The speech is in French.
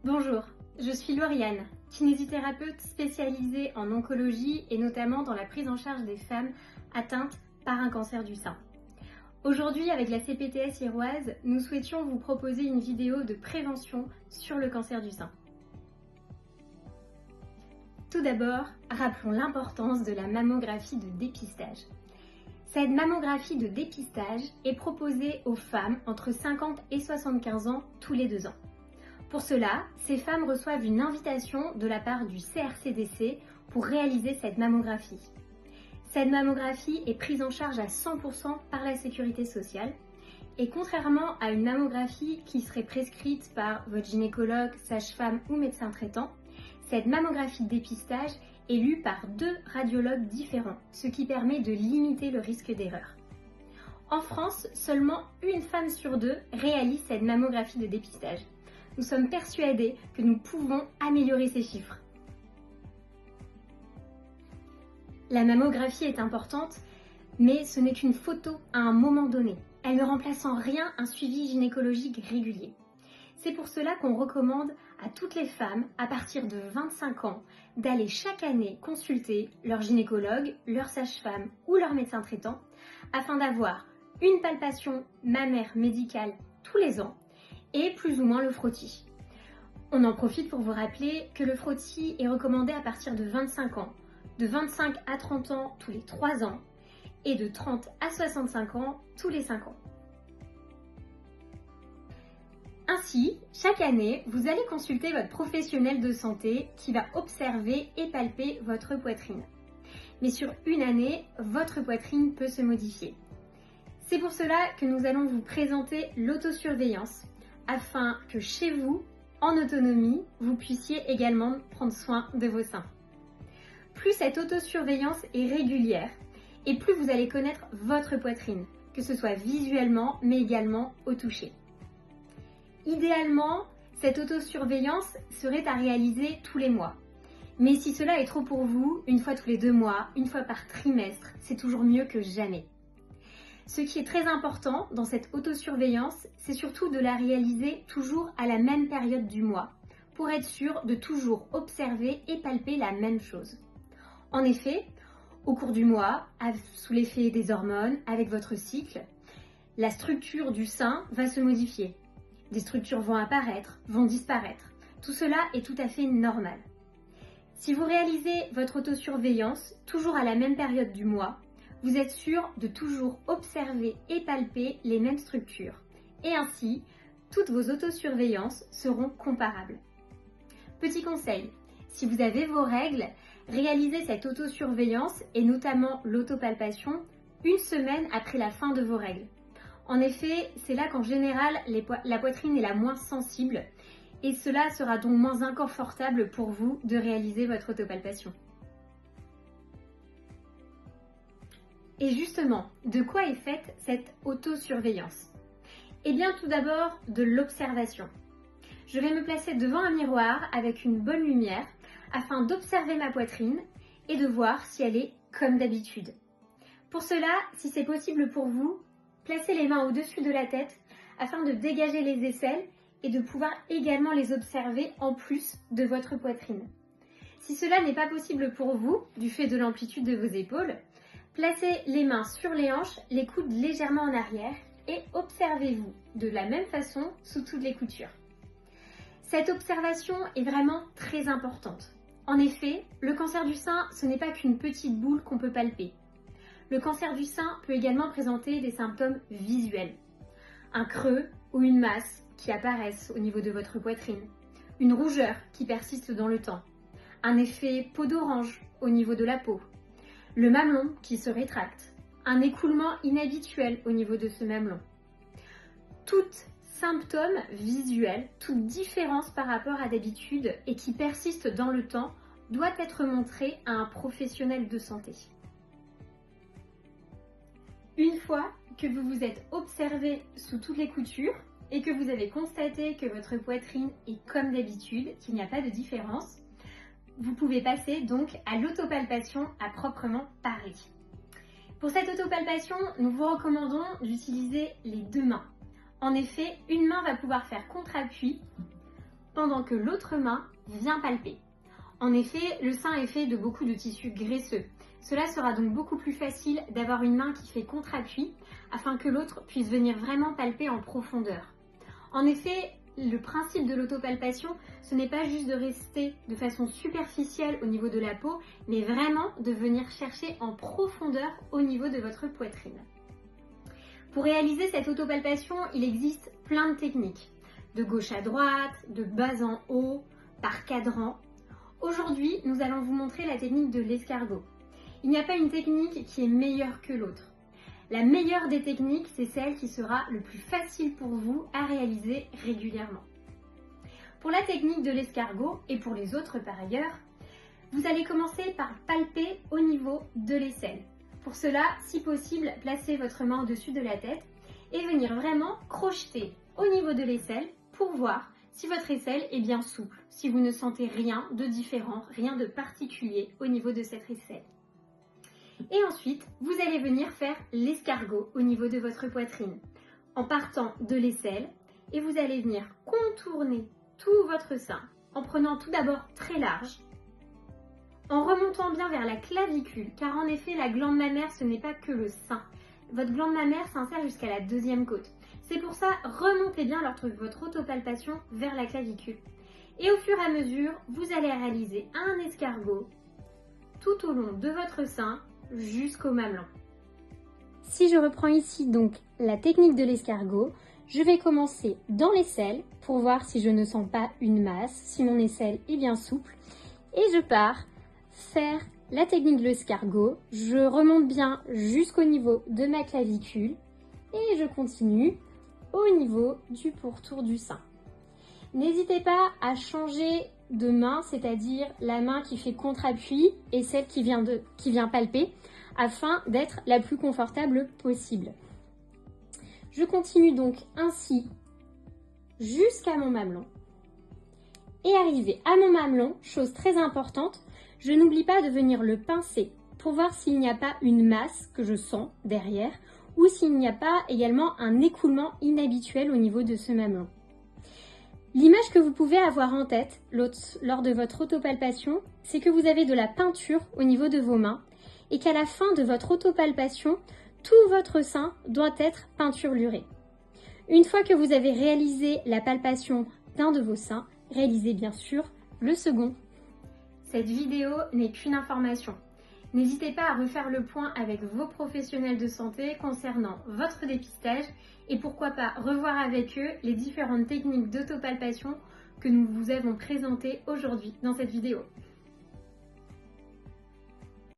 Bonjour, je suis Lauriane, kinésithérapeute spécialisée en oncologie et notamment dans la prise en charge des femmes atteintes par un cancer du sein. Aujourd'hui, avec la CPTS Iroise, nous souhaitions vous proposer une vidéo de prévention sur le cancer du sein. Tout d'abord, rappelons l'importance de la mammographie de dépistage. Cette mammographie de dépistage est proposée aux femmes entre 50 et 75 ans tous les 2 ans. Pour cela, ces femmes reçoivent une invitation de la part du CRCDC pour réaliser cette mammographie. Cette mammographie est prise en charge à 100% par la sécurité sociale et contrairement à une mammographie qui serait prescrite par votre gynécologue, sage-femme ou médecin traitant, cette mammographie de dépistage est lue par 2 radiologues différents, ce qui permet de limiter le risque d'erreur. En France, seulement une femme sur 2 réalise cette mammographie de dépistage. Nous sommes persuadés que nous pouvons améliorer ces chiffres. La mammographie est importante, mais ce n'est qu'une photo à un moment donné. Elle ne remplace en rien un suivi gynécologique régulier. C'est pour cela qu'on recommande à toutes les femmes à partir de 25 ans d'aller chaque année consulter leur gynécologue, leur sage-femme ou leur médecin traitant afin d'avoir une palpation mammaire médicale tous les ans et plus ou moins le frottis. On en profite pour vous rappeler que le frottis est recommandé à partir de 25 ans, de 25 à 30 ans tous les 3 ans et de 30 à 65 ans tous les 5 ans. Ainsi, chaque année, vous allez consulter votre professionnel de santé qui va observer et palper votre poitrine. Mais sur une année, votre poitrine peut se modifier. C'est pour cela que nous allons vous présenter l'autosurveillance afin que chez vous, en autonomie, vous puissiez également prendre soin de vos seins. Plus cette autosurveillance est régulière et plus vous allez connaître votre poitrine, que ce soit visuellement mais également au toucher. Idéalement, cette autosurveillance serait à réaliser tous les mois. Mais si cela est trop pour vous, une fois tous les 2 mois, une fois par trimestre, c'est toujours mieux que jamais. Ce qui est très important dans cette autosurveillance, c'est surtout de la réaliser toujours à la même période du mois, pour être sûr de toujours observer et palper la même chose. En effet, au cours du mois, sous l'effet des hormones, avec votre cycle, la structure du sein va se modifier. Des structures vont apparaître, vont disparaître. Tout cela est tout à fait normal. Si vous réalisez votre autosurveillance toujours à la même période du mois, vous êtes sûr de toujours observer et palper les mêmes structures. Et ainsi, toutes vos autosurveillances seront comparables. Petit conseil, si vous avez vos règles, réalisez cette autosurveillance et notamment l'autopalpation 1 semaine après la fin de vos règles. En effet, c'est là qu'en général, la poitrine est la moins sensible et cela sera donc moins inconfortable pour vous de réaliser votre autopalpation. Et justement, de quoi est faite cette autosurveillance? Eh bien, tout d'abord, de l'observation. Je vais me placer devant un miroir avec une bonne lumière afin d'observer ma poitrine et de voir si elle est comme d'habitude. Pour cela, si c'est possible pour vous, placez les mains au-dessus de la tête afin de dégager les aisselles et de pouvoir également les observer en plus de votre poitrine. Si cela n'est pas possible pour vous, du fait de l'amplitude de vos épaules, placez les mains sur les hanches, les coudes légèrement en arrière et observez-vous de la même façon sous toutes les coutures. Cette observation est vraiment très importante. En effet, le cancer du sein, ce n'est pas qu'une petite boule qu'on peut palper. Le cancer du sein peut également présenter des symptômes visuels. Un creux ou une masse qui apparaissent au niveau de votre poitrine. Une rougeur qui persiste dans le temps. Un effet peau d'orange au niveau de la peau. Le mamelon qui se rétracte. Un écoulement inhabituel au niveau de ce mamelon. Tout symptôme visuel, toute différence par rapport à d'habitude et qui persiste dans le temps doit être montré à un professionnel de santé. Une fois que vous vous êtes observé sous toutes les coutures et que vous avez constaté que votre poitrine est comme d'habitude, qu'il n'y a pas de différence, vous pouvez passer donc à l'autopalpation à proprement parler. Pour cette autopalpation, nous vous recommandons d'utiliser les 2 mains. En effet, une main va pouvoir faire contre-appui pendant que l'autre main vient palper. En effet, le sein est fait de beaucoup de tissus graisseux. Cela sera donc beaucoup plus facile d'avoir une main qui fait contre-appui afin que l'autre puisse venir vraiment palper en profondeur. En effet, le principe de l'autopalpation, ce n'est pas juste de rester de façon superficielle au niveau de la peau, mais vraiment de venir chercher en profondeur au niveau de votre poitrine. Pour réaliser cette autopalpation, il existe plein de techniques. De gauche à droite, de bas en haut, par cadran. Aujourd'hui, nous allons vous montrer la technique de l'escargot. Il n'y a pas une technique qui est meilleure que l'autre. La meilleure des techniques, c'est celle qui sera le plus facile pour vous à réaliser régulièrement. Pour la technique de l'escargot, et pour les autres par ailleurs, vous allez commencer par palper au niveau de l'aisselle. Pour cela, si possible, placez votre main au-dessus de la tête et venir vraiment crocheter au niveau de l'aisselle pour voir si votre aisselle est bien souple, si vous ne sentez rien de différent, rien de particulier au niveau de cette aisselle. Et ensuite, vous allez venir faire l'escargot au niveau de votre poitrine en partant de l'aisselle et vous allez venir contourner tout votre sein en prenant tout d'abord très large, en remontant bien vers la clavicule, car en effet la glande mammaire ce n'est pas que le sein. Votre glande mammaire s'insère jusqu'à la deuxième côte. C'est pour ça, remontez bien lors de votre autopalpation vers la clavicule. Et au fur et à mesure, vous allez réaliser un escargot tout au long de votre sein jusqu'au mamelon. Si je reprends ici donc la technique de l'escargot, je vais commencer dans l'aisselle pour voir si je ne sens pas une masse, si mon aisselle est bien souple. Et je pars faire la technique de l'escargot. Je remonte bien jusqu'au niveau de ma clavicule et je continue au niveau du pourtour du sein. N'hésitez pas à changer de main, c'est-à-dire la main qui fait contre-appui et celle qui vient palper, afin d'être la plus confortable possible. Je continue donc ainsi jusqu'à mon mamelon. Et arrivé à mon mamelon, chose très importante, je n'oublie pas de venir le pincer pour voir s'il n'y a pas une masse que je sens derrière ou s'il n'y a pas également un écoulement inhabituel au niveau de ce mamelon. L'image que vous pouvez avoir en tête lors de votre autopalpation, c'est que vous avez de la peinture au niveau de vos mains et qu'à la fin de votre autopalpation, tout votre sein doit être peinturluré. Une fois que vous avez réalisé la palpation d'un de vos seins, réalisez bien sûr le second. Cette vidéo n'est qu'une information. N'hésitez pas à refaire le point avec vos professionnels de santé concernant votre dépistage et pourquoi pas revoir avec eux les différentes techniques d'autopalpation que nous vous avons présentées aujourd'hui dans cette vidéo.